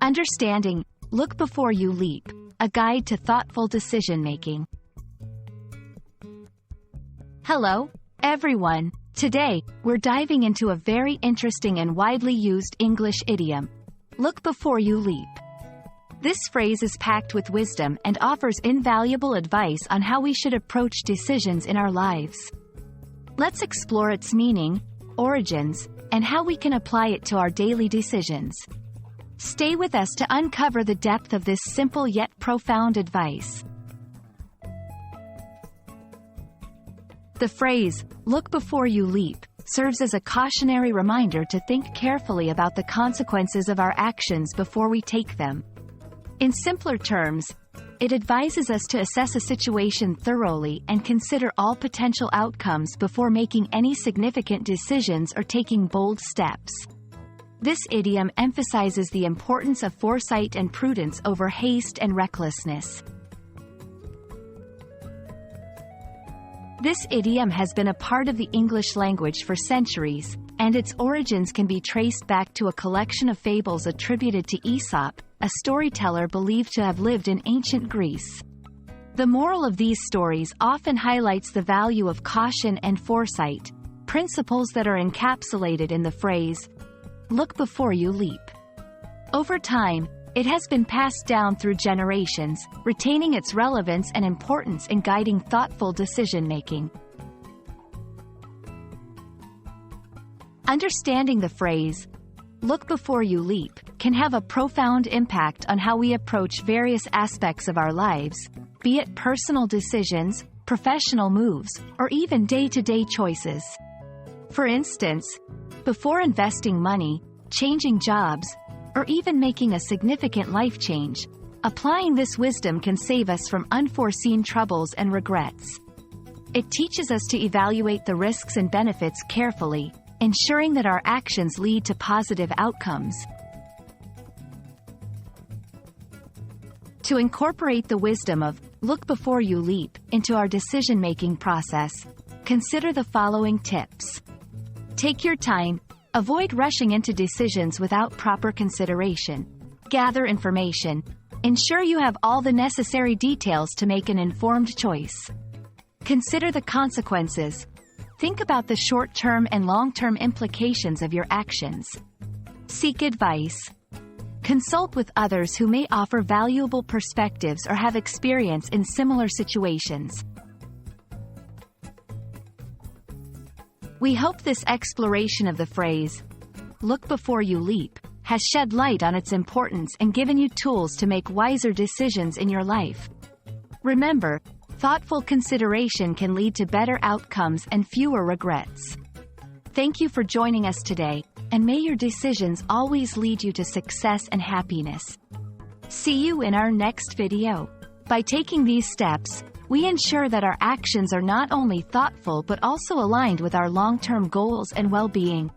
Understanding, look before you leap, a guide to thoughtful decision-making. Hello, everyone. Today, we're diving into a very interesting and widely used English idiom. Look before you leap. This phrase is packed with wisdom and offers invaluable advice on how we should approach decisions in our lives. Let's explore its meaning, origins, and how we can apply it to our daily decisions. Stay with us to uncover the depth of this simple yet profound advice. The phrase, "look before you leap," serves as a cautionary reminder to think carefully about the consequences of our actions before we take them. In simpler terms, it advises us to assess a situation thoroughly and consider all potential outcomes before making any significant decisions or taking bold steps. This idiom emphasizes the importance of foresight and prudence over haste and recklessness. This idiom has been a part of the English language for centuries, and its origins can be traced back to a collection of fables attributed to Aesop, a storyteller believed to have lived in ancient Greece. The moral of these stories often highlights the value of caution and foresight, principles that are encapsulated in the phrase, "look before you leap." Over time, it has been passed down through generations, retaining its relevance and importance in guiding thoughtful decision-making. Understanding the phrase, "look before you leap," can have a profound impact on how we approach various aspects of our lives, be it personal decisions, professional moves, or even day-to-day choices. For instance, before investing money, changing jobs, or even making a significant life change, applying this wisdom can save us from unforeseen troubles and regrets. It teaches us to evaluate the risks and benefits carefully, ensuring that our actions lead to positive outcomes. To incorporate the wisdom of "look before you leap" into our decision-making process, consider the following tips. Take your time. Avoid rushing into decisions without proper consideration. Gather information. Ensure you have all the necessary details to make an informed choice. Consider the consequences. Think about the short-term and long-term implications of your actions. Seek advice. Consult with others who may offer valuable perspectives or have experience in similar situations. We hope this exploration of the phrase, "look before you leap," has shed light on its importance and given you tools to make wiser decisions in your life. Remember, thoughtful consideration can lead to better outcomes and fewer regrets. Thank you for joining us today, and may your decisions always lead you to success and happiness. See you in our next video. By taking these steps, we ensure that our actions are not only thoughtful but also aligned with our long-term goals and well-being.